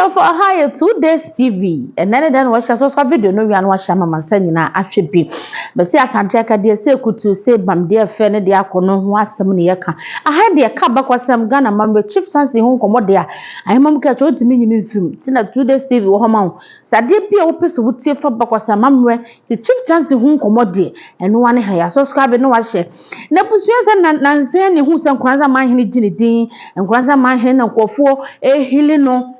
for higher 2 days TV and then watch us video no we an watch mama say na ahwe bi be say asante aka de say kutu say bam de fe ne de akono ho asem ne yeka aha de ka bakwasem Ghana mamre chief sansi ho nkomo de a ayi mam ka cho timi nyimi film tina 2 days TV wo ho ma sa de bia wo pese wo tie fa bakwasem mamre the chief sansi ho nkomo de eno wane ha ya subscribe no wa share na busuya se nanse ne hu se nkwanza manhene gine din nkwanza manhene na nkofo ehili no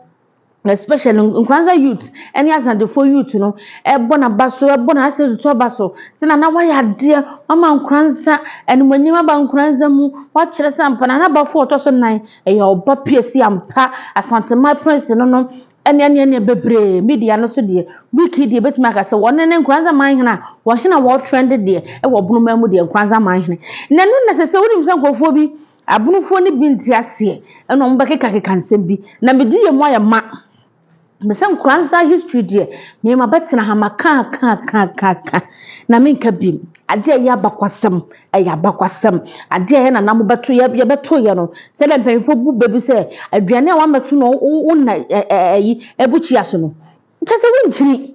especially nkwanza youth any asante for youth no ebona baso ebona ase to baso tina na wa ya de mama nkwanza eni manyima ba nkwanza mu wa kire sampa na ba fo to so nan eya oba piesi ampa asante my prince no ene bebre media no so de wiki de betima ka se wonne nkwanza manhena wo hena wo trend de e wo bunu mamu de nkwanza manhene nanu na se wonim se nkofo bi abunufo ni binti ase eno mbekeka keka nsem bi na medi ye mo ya ma Mesen nkwanza history de me ma betina ha maka na menka bim ade ya bakwasem ade ya na namu beto ya beto ya no se le mfemfo bu bebi se aduane wa meto no na ebuchi aso no nchese wonchini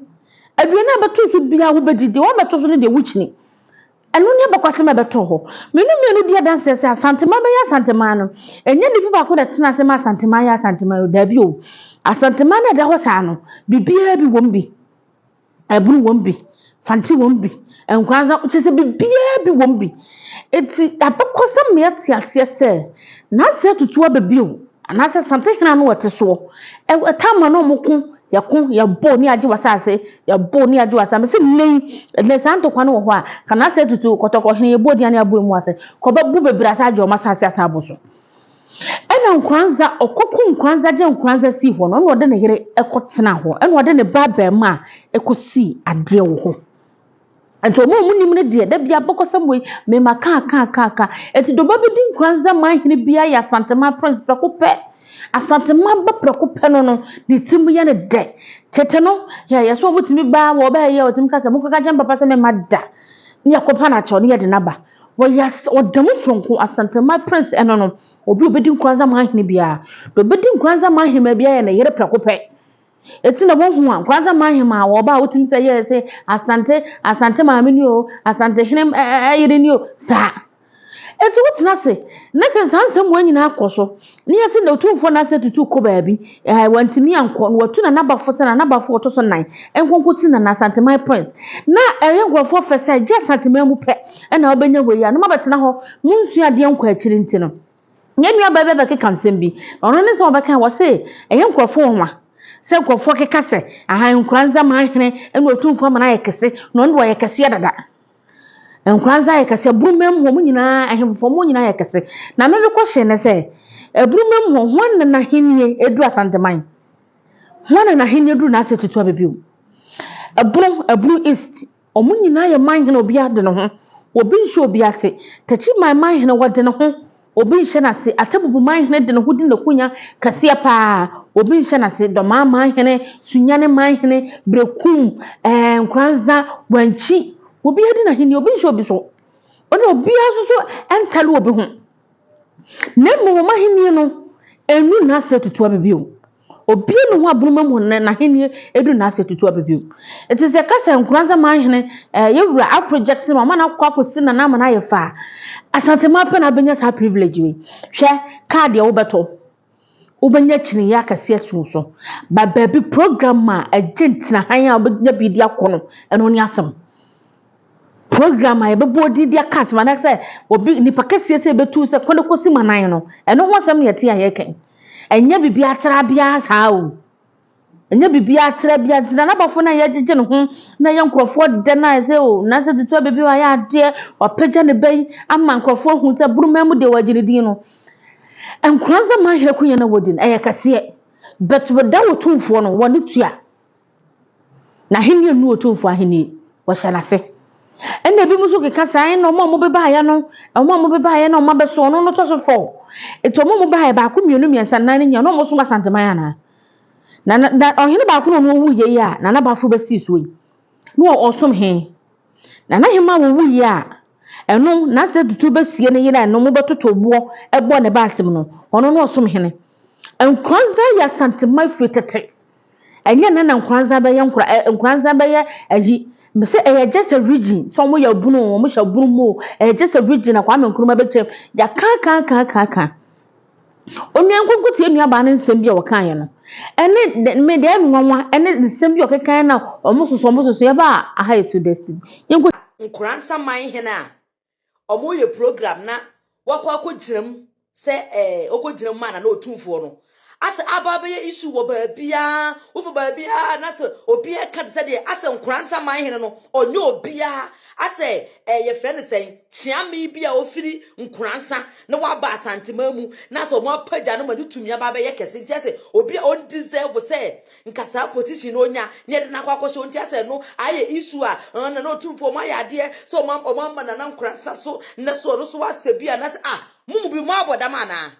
aduane abeto so bia wo bedidi wo beto so ne de wuchini enu ne bakwasem abeto ho menu dia danse se asantema be ya asantema no enye ni bi ba ko de tena se ma asantema ya asantema yo da bi o asantema na da ho sa no bibia bi wombi eburu wombi fanti wombi enkwanza uchese bibia bi wombi eti abekosam me ati ase se na se tutu ababio ana se sante hina no wote so etama no moko ya bo ni agi wasase ya bo ni agi wasame se nei le santo kwa no ho a kana se tutu kotoko hina ye bo dia na abo mu ase ko ba bu bebira sa agi o masase asabo so ena nkwanza okoko nkwanza je nkwanza si ho no de ne yere ekotena ho ena de ne baba ma ekosi ade wo ho ento mo munim ne de bia bokosam we me maka eti do babi din nkwanza manhene bia ya santema prince prekope asantema ba prekope no ne timu ya ne de tete no ya so mutimi ba wo ba ya otimi kasa muko ka jamba pasa me madda ne yakopa na cho ne ya de naba Yes, or Demofronko asantema prince enono obi obedi nkwanza manhene bia do bedi nkwanza manhene bia ya na yere prekope eti na wohu a nkwanza manhene ma wo ba wotimi se ye se asante ma ameni o asante hene ayere ni o sa eti wotina se na se sansem wanyina akoso ni yesi na otumfo na se tutu ko baabi wantimi anko no watu na nabafo se na nabafo to so nan enkonko si na asante my prince na engrofo fese je asante mamu pe na obenya we ya no mabetina ho munsu ade enko akiri ntino nyamia baba be keka nsem bi ono ne se obeka wo se enkrofo ho se enkrofo keka se aha nkranza manhene ena otumfo ma na yekese no ndo yekese dada nkranza yekese brumem ho munyina ahemfo mu nyina yekese na me ko hye ne se brumem ho hon na henie edu asanteman hon na henie edu na asetutu abebiu abru east omunyina ye manhene obi ade no ho obi nso obi ase tachi manhene wode no ho obi nse na se atabubu manhene de no ho di na kunya kase pa obi nse na se do manhene sunyane manhene brekum nkranza wanchi obi ade na henie obi nso obi so ona obi aso entale obi ho na mo mahenie no enu na asetutu abebiu obi no ho abruma mu na henie edu na asetutu abebiu it is a kasa nkranza manhene yewura a project no ma na kwaposi na na ma na yefa asantema pa na benya sa privilege we hwe card ya wobeto ubenya chini ya kase asunso ba baby program ma agent na han ya obenya bi dia kono eno ni asem program ay bebo di dia card ma na say obi ni pakase se betu se kono kosi manan no eno ho asem yete ya yeken enya bibi atra bia sao enya bibi atra bia na bafo na yegege ne ho na ye nkrofo de na se o na se tutu bibi wa ya de opagya ne bai ama nkrofo hu se burumam de wagire din no enkranza ma hire kunya na wodin kase but wada wotumfo no woni tua na henie nu wotumfo ahenie wo hyanase enne bi musu keka sai no mo beba ya no mo beba ya no ma beso no to so fo eto mo ba ya ba ku mienu miensa na nya no mo so masantema ya na ohene ba ku no wu ye ya na ba fu besi so yi no osom he na hema wo wu ye a eno na se tutu besie ne yira no mo betoto bo ne ba asem no ono no osom hene enkwanza ya santema fitete enye na nkranza be ye nkranza be ye ayi me say just a region so mo ya bunu mo sha bunu mo just a region na Kwame Nkrumah be chem ya ka onyan konkotie nua ba ne nsem bi a wakan ye no ene me de nwanwa ene nsem bi okekan na omososo ye ba aha etu destiny yenko nkransa man hena omo ye program na wakwa kogiram se okogiram man na otumfo no ase aba be ye issue wo baabia wo fo baabia na se obi e ka se de ase nkransa man hena no onye obia ase ye friend sen chiame bia ofiri nkransa na waba asantemamu na so mo apaja no manu tumi aba be ye kese nti ase obi on deserve se nkasa position onya ne de na kwakosho nti ase no aye issue a na no tumfo mo ya de so mo mama na nkransa so na so no so wase bia na se mumu bi mo abodama na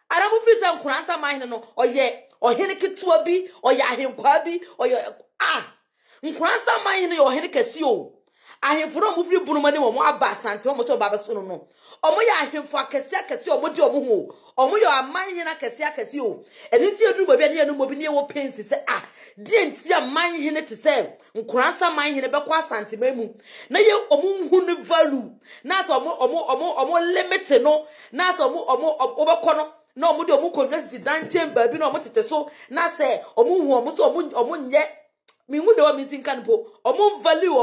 ara mu frisa nkransa man no oye ohene ketua bi oye ahenkwa bi oye nkransa man no ye ohene kesi o ahemfo mu firi bunu mani mo aba asante mo to baba so no omo ye ahemfo akese omo di omo ho omo ye aman hena akese o eni ti eduru babi ne no mobi ne wo pensi se die nti aman hena te se nkransa man hena be kwa asante mamu na ye omo hu ne value na so omo limit no na so omo obekọ no na omo de omo konwesi dan chamber bi na omo tete so na se omo hu omo so omo nye mi hu de o mi sinkan po omo value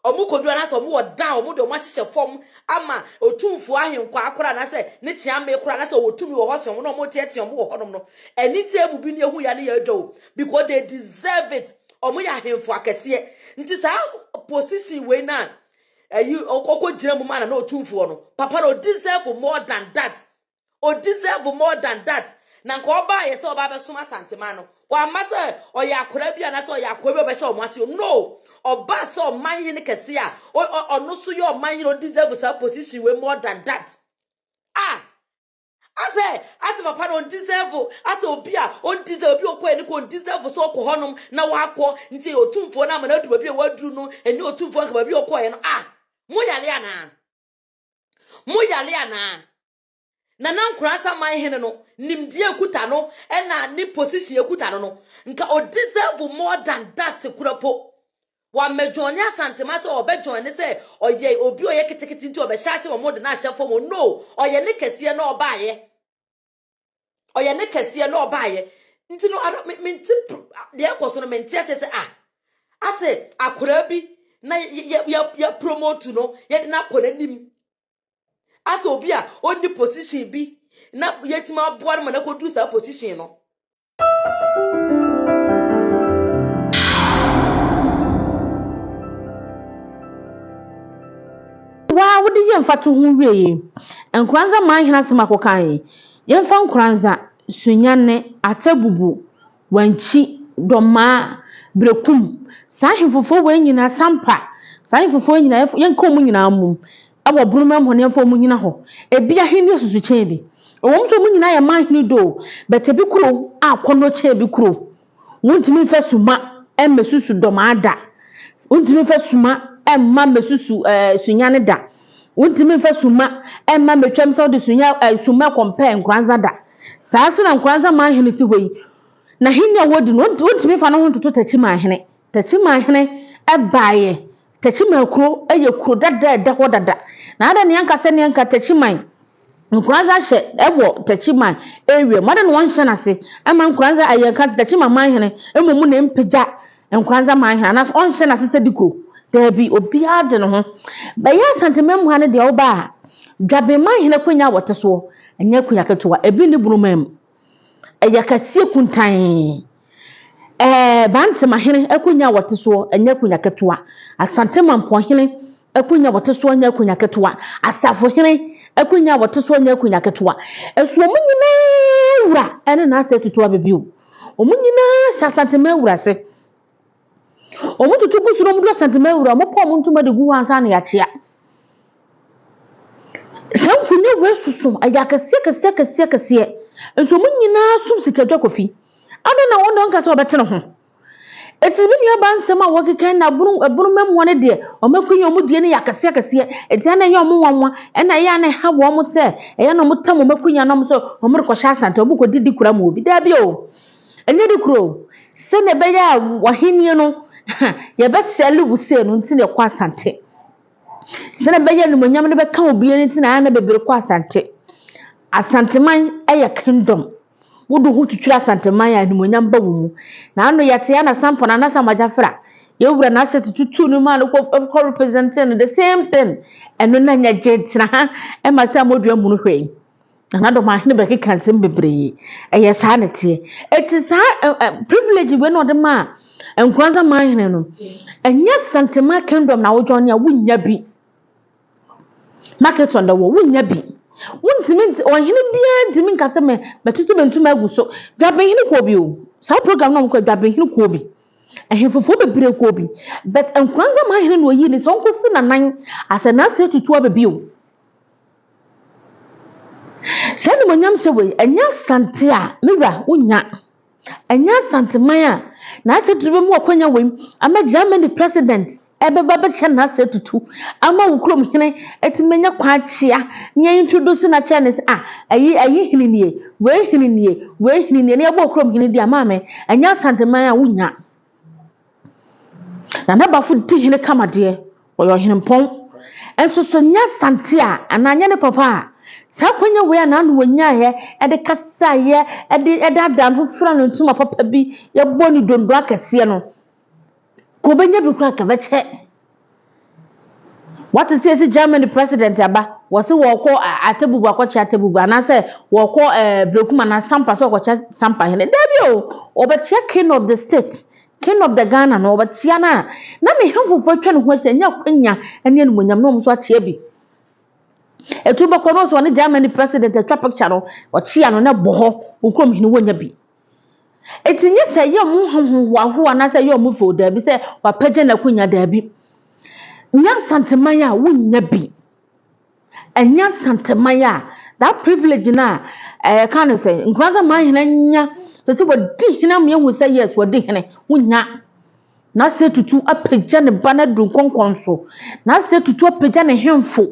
omo kodua na so omo odan omo de omo ahye form ama otumfu ahenkwa akora na se ne chiame kora na se otumi wo ho so omo na omo tieti omo wo honom no eni tie mu bi ne hu ya ne ya do because they deserve it omo ya ahemfo akese nti sa position we na okogira mu mana na otumfu no papa no deserve more than that na nko oba ye se oba be soma santema no wa mase oya akora bia na se oya akora be se omase no oba se o man hene kese a ono so ye o man hene deserve sa position we more than that ase papa no deserve ase obi a on deserve obi okoye ne ko deserve so ko honom na wa akọ nti otumfo na ma na du ba bia waduru no enye otumfo nka ba bia okoye no mo yale ana na nkransa man hene no nimdie ekuta no na ni position ekuta no nka o deserve more than that kurapo wa mejonya santema so obejonya ne se oye obi oye kitikiti nti obehya wo mod na ahya fom no oye ne kese na obaaye nti no menti de akoso no menti ase ase akora bi na ya promote no ye de na akora nim ase obi a onni position bi na yetima aboa no na kodu sa position no wa wodi yemfa to hu wieye nkranza man hena sema kokan yemfa nkranza sunyane atabubu wanchi doma brekum sahifofo wanyina sampa sahifofo nyina yenko mu nyina amum abo brumam hone yemfa mu nyina ho ebia hene asusu chen bi owom so mu nyina ye man hene do betebi kuro akono chen bi kuro wontimi fa suma emmesusu doma ada wontimi fa suma emma mesusu sunyane da wontimi fa suma emma metwam so de suma compare nkranza da saa so na nkranza man hene ti hoyi na hene wodi no wontimi fa no ho toto tachi man hene ebaaye tachi man kuro eye kuro dada ho dada na ada ne anka se ne anka tachi man nkranza hye ebo tachi man ewie mode no won hye na se emma nkranza ayenka tachi man hene emomu na mpagya nkranza man hene na on hye na se dikuro debi obi ade no ho ba ya santemam ha ne de oba dwabe man hene kwanya woteso anya kunya ketewa ebi ni brumam eyakasie kuntan bantema hene akunya woteso anya kunya ketewa asantemam po hene akunya woteso anya kunya ketewa asafo hene akunya woteso anya kunya ketewa esuo munyina wura ene na ase tutuwa bebiu omunyina sasantemam wura se omututu kusuro mu santime wura mo pom ntuma de gu wansa na yakea sankunye wesusu ayakase kase enso munyina sum sikadwa kofi ada na wondo nka so obete ne ho eti bi nua bansem a wokekan na bunu memwone de omakunye omudie ne yakase eti na ye omwanwa na ye na ha wo mo se ye no mutam omakunya no mo so omrekosha asante obukodi kura mo bi da bi o enye di kro se ne be ya wahenie no ye be sele wuse no nti ne kwa asante se ne be ya numonyam ne be ka obi ne nti na bebre kwa asante asanteman eye kingdom wodo hu twitwa asanteman ya numonyam ba wumu na ano yete ya na sampo na nasa majafra ye wura na ase tutu no ma no ko representing the same thing eno na nya jetina ha e ma se amodua mu no hwe anado ma hene be keka nsem bebre eye sa na tie eti sa privilege we no de ma enkwanza ma hene no enya santema kingdom na wojo ne wunya bi market on the wo wunya bi wuntimi ohene bia ntimi nkase me betutu bentuma aguso dwaben hene ko bi o sa program no ko dwaben hene ko bi ehefofo bebre ko bi but enkwanza ma hene no yi ni so nkosi nanan asena se tutu abebi o sani monyam sewe enya sante a mebra wonya enya sante man a na asetutu mu akwanya wem ama Germany president ebeba be che na asetutu ama wukrom hene etimenya kwachia nya introduce na Chinese ayi hinnie we hinnie na ebo wukrom hene di ama me enya sante man a wonya na nabafo di hene kamade oyo hene mpon enso nya sante a ananya ne papa sa kwanya we na anu wonya ye de kasa ye de adan ho fra no ntuma papa bi ye boni dondo akese no ko benya bi kura ka beche what is say Germany president aba wose wo ko atebubu akwachi atebubu anase wo ko brekuma na sampa so kwachi sampa hene da bi o beche king of the state king of the Ghana no beche na ne hemfofo twa ne ho hye nya kwanya ene anu monyam no so achie bi etuba kono so ne Germany president atwa picture no ochia no na boho ukrom hini wonya bi etinye se ye ho na se ye mu fo da bi se wapaje na kunya da bi nya santeman ya wonya bi enya santeman ya that privilege na kan say nkwanza man hina nya se wodi hina me hu se yes wodi hine wonya na se tutu apaja ne bana dun konkonso na se tutu apaja ne hemfo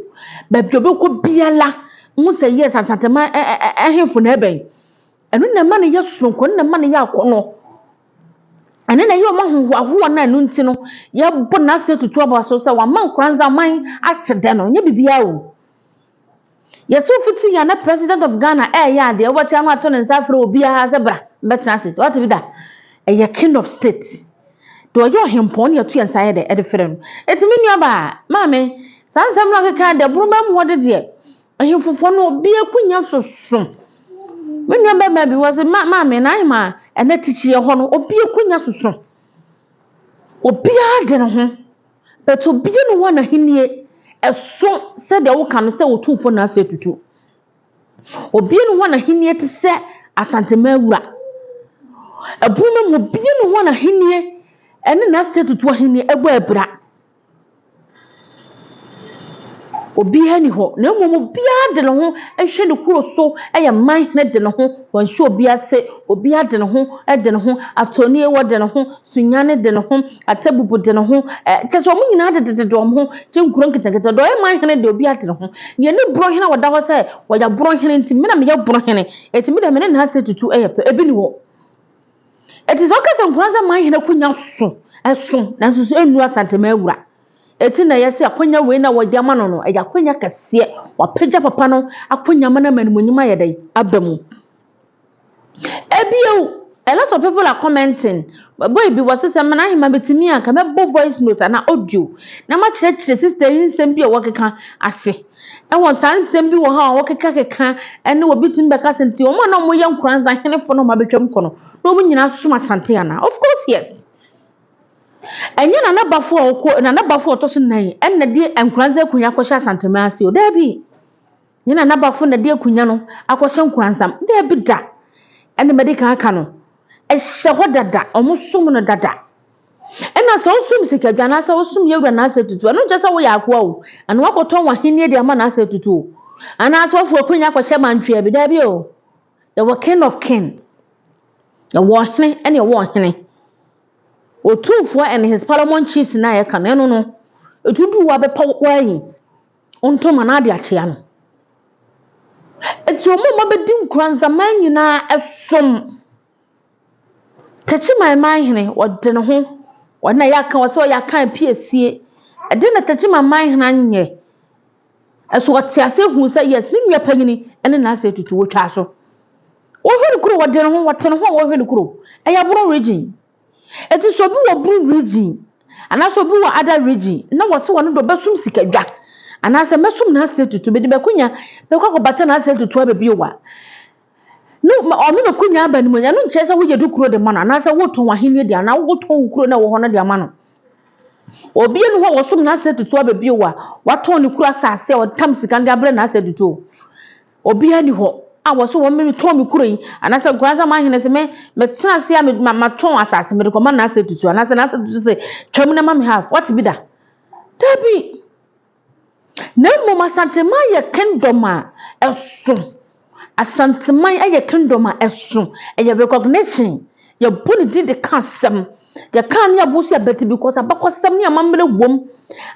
babdo be ko biala mu se yes asantema ehemfo na eben enu na ma ne yesunko na ma ne yakono ene na yo ma hoho na enu nti no ye bo na se tutu abaso se wa man kranza man atede no nya bibia o yesu futi ya na president of Ghana ya de wati anu ato ne nsafre obi ha se bra betra sit what be that a king of state do yo hempon ya tu ya nsaye de frɛ no etimi nua ba maame sansam no keka de broma mu hode de ahemfofo no obi akunya soso me nua ba bi was maame na ima ene tichie ho no obi akunya soso obi ade no ho but obi no ho na henie eso se de wo kan se wo tumfo na asetutu obi no ho na henie te se asantema awura abuma mu obi no ho na henie ene na asetutu henie ebo abra obi hani ho na mmom obi ade no ho ehwe ne kuro so eye man ne de no ho won hwe obi ase obi ade no ho ede no ho atoni e wode no ho sunyane de no ho atabubu de no ho kyeso mo nyina de do mo ho kyenkuro nketekete do e man hene de obi ade no ho ye ne bro hene wada ho se waya bro hene nti me na me ye bro hene eti me de me na ase tutu eye ebi ni ho eti so kase nkwanza man hene kunya so na so enu asantema awura eti na yesi akonya we na wodi amano no eja akonya kase wapeja papa no akonya mana manimonyima yedai abamu ebio a lot of people are commenting boy bi wasese mana hima betimi aka mebo voice note na audio na ma chire sister nsem bi o wokeka ase won san nsem bi wo ha o wokeka ene wo bitim beka senti o mo na mo ye nkranza henefo no ma betwam kono no mo nyina suma sante ana of course yes enye na nabafo okwo na nabafo otoso nan enne de enkranza akunya akwhya santema ase o da bi nye na nabafo na de akunya no akwhya nkranza da bi da enne medika aka no ehye ho dada omusum no dada ena so osum sikadwa na so osum yewura na ase tutu anu je se wo yakwa o anu akoton wa henie de ama na ase tutu ana so ofo akunya akwhya mantwe bi da bi o the king of king the hene ene wo hene Otumfo and his parliament chiefs na ye kan eno no etudu wa be pa yi ontoma na ade achia no eti omo ma be di nkranza man nyina esom Tachima mahene wode ne ho wana yaka wo so yaka piesie e de na tachima mahene anye eso wote ase hu say yes ne nua panyini ene na ase tutu wo twa so wo hwe kuro wode ne ho wote ne ho wo hwe kuro eya bro region eti so bi wo bro region ana so bi wo other region na wo se wo no do besum sikadwa ana se mesum na ase tutu be de bekunya be kwa bata na ase tutu abebi wa no o me bekunya aba ni mo nya no nche se wo ye du kuro de mano ana se wo ton wahene de ana wo ton kuro na wo ho no de amano obi enu ho wo sum na ase tutu abebi wa waton ni kuro asase o tam sika de abre na ase tutu obi ani ho a wo so wo me ton mi kuro yi ana se nkwanza ma hene se me tena se a ma ton asase me de ko ma na ase tutu ana se na ase tutu se twam na ma me half what be da tabi na mo masantema ye kingdom a eso asantema ye kingdom a eso ye recognition ye boni di de kasem ye kan ya busu ya beti because abakosem ne amamre wom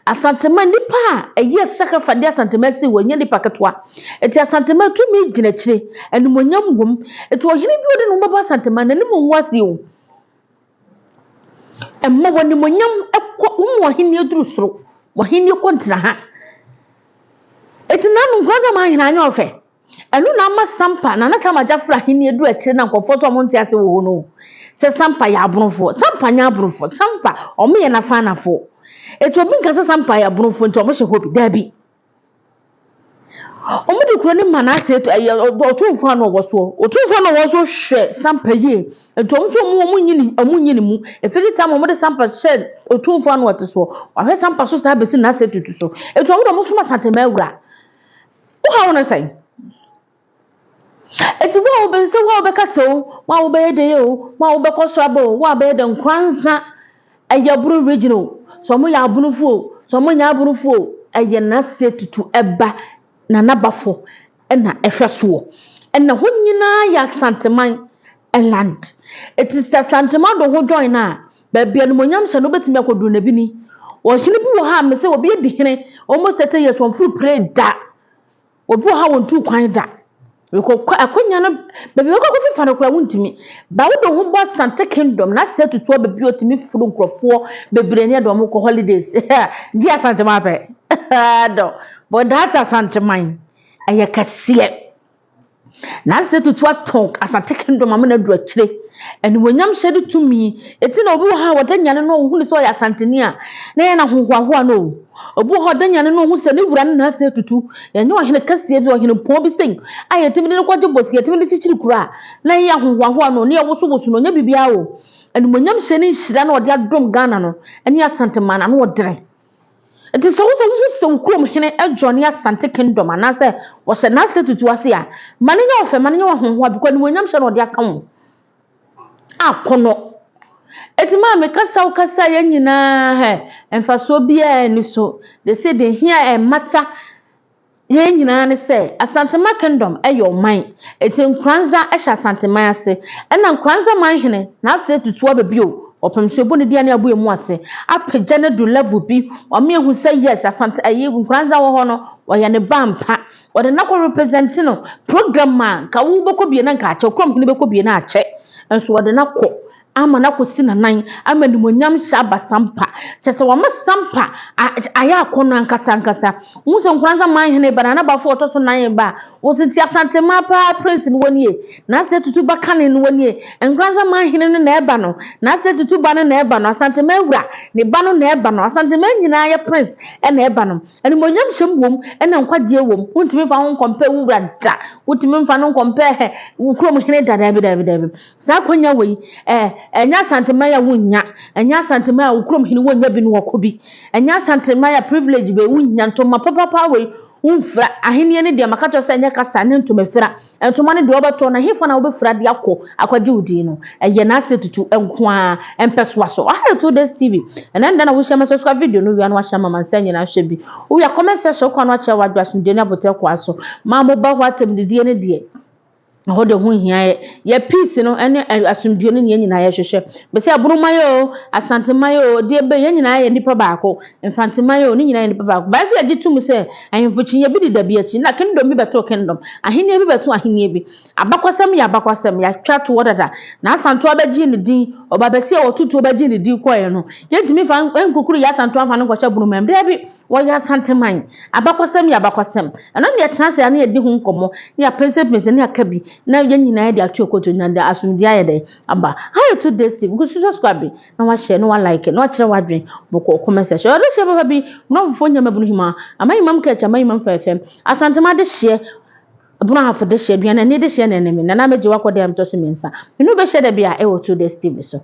asantema nipa ye sacrifice de asantema si wo nye nipa ketwa eti asantema tu mi gina kire enumonyam wom eti ohiri bi odi no baba asantema na nimu nwasi o emma woni monyam ekọ wo ohini eduru soro ohini kontra ha eti nanu nkwaza ma hina anya ofe enu na ama sampa na sama jafra hini edu akire na nkofo to mo nti ase wo no se sampa ya abronfo sampa nya abronfo sampa o me ye na fa na fo eti obi nka se sampa ya abronfo nti o mo hye hobi dabi o mo de kuro ni mana ase to otunfo na wo so hwe sampa ye eti o mo so mo nyini mu efiri ta mo de sampa shed otunfo na wote so o hwe sampa so sa besi na ase tutu so eti o mo so ma santema awura how na say eti wo be se wo be kaso wo be de yo wo be kwosabo wo be de nkwanza ayaburu regional so mo ya abunufu so mo nya abunufu aye na se tutu eba na nabafo na ehweso na honyina ya santeman land eti santeman do ho join na ba bia no monyam se no betimi akodu na bini wo hene bi wo ha me se obi di hene almost 30 years on full pray da obi ha won tu kwan da akonya no bebi ko fifa no kura wuntimi ba wo do ho bo Santa Kingdom na se tutu bebi otimi furu nkrofo bebre ne do mo ko holidays di asante ma pe do but that asante man aye kase na se tutu atonk Santa Kingdom amana du akire eni wonyam hyede tumi eti na obi ha wadanyane no hu ni so ya santeni a na ye na hohoahoa no obi ho danyane no hu se ne wura na se tutu ye nyo hene kase bi ohene pon bi sen aye timi ne kwaje bosi ye timi ne chichiri kura na ye hohoahoa no ne ye woso no nya bibia o eni wonyam hyede ni hyira na ode adom Ghana no eni asante mana no odere eti so wo hu se ukrom hene adwone Asante Kingdom ana se wo se na se tutu ase a mane nya ofe mane nya hohoa bi ko eni wonyam hyede no ode aka wo akono eti ma me kasa ya nyina emfaso bia ni so they say they hear matter ya nyina ne say Asante Kingdom eyo man eti nkranza ehya Asante man ase ena nkranza man hene na ase tutu ababio opemso bo ne dia ne abu emu ase apagya ne do level bi o me hu say yes Asante ayi nkranza wo ho no wo ya ne bampa wo de na ko represent no program man ka wo beko bie na nka ache krom ne beko bie na ache enso wo de na ko ama na kosi na nan ama ni monyam sha basampa chese wa masampa aya akono ankasa wo se nkranza man hene ba na ba fo otoso nan ba wo se ti Asante ma pa prince ni woni e na se tutu ba kane ni woni e nkranza man hene no na eba no na se tutu ba no na eba no Asante ma wura ne ba no na eba no Asante ma nyina ya prince e na eba no eni monyam hyem wom e na nkwaje wom wontimi fa ho compare wura da wontimi fa no compare wo krom hene da sa konya wei enya Asante ya wunya enya Asante ya ukrom hini wonya bi no wakobi enya Asante ya privilege be wunya ntoma papa we unfra ahenie ne de makato se enya kasa ne ntoma fira ntoma ne de obato na hefa na obefra de akwaje udi no eye na asetutu enkoa empeswa so ah to this TV and then we share my subscribe video no wi no ahya mama nsanya na ahwe bi wo ya comment section kwa no acha wadwa so de na bote kwa so ma mo ba hwatem de die ne de ho de ho hia ye peace no ene asumdue no ne nyina ye hwehwe be se aburumayo asantemayo de be ye nyina ye nipa baako infantemayo ne nyina ye nipa baako ba se agitum se ahemfochinye bi de bi achi na kingdom bi beto kingdom ahenia bi beto ahenia bi abakwasem ya abakwasem ya twato wodada na asanto abagi ne din obabese otutu obagi ne din koye no yentimi fa enkukuru ya asanto afa no kwahya burumam de bi wo ya asanteman abakwasem ya abakwasem eno ne transe ya ne yedi ho nkomo ne ya pense ne akabi na ye nyina de atu okoto nyanda asumdi ayede aba how to this go subscribe na wa share no wa like no kire wa dwen boko comment section o do share baba bi no mfo nyama bunu hima amai mam ka cha mai mam fefem asantema de share abuna hafo de share duana ne de share na enemi na na meje wakode am to so mensa me no be share da bia e wo to this TV so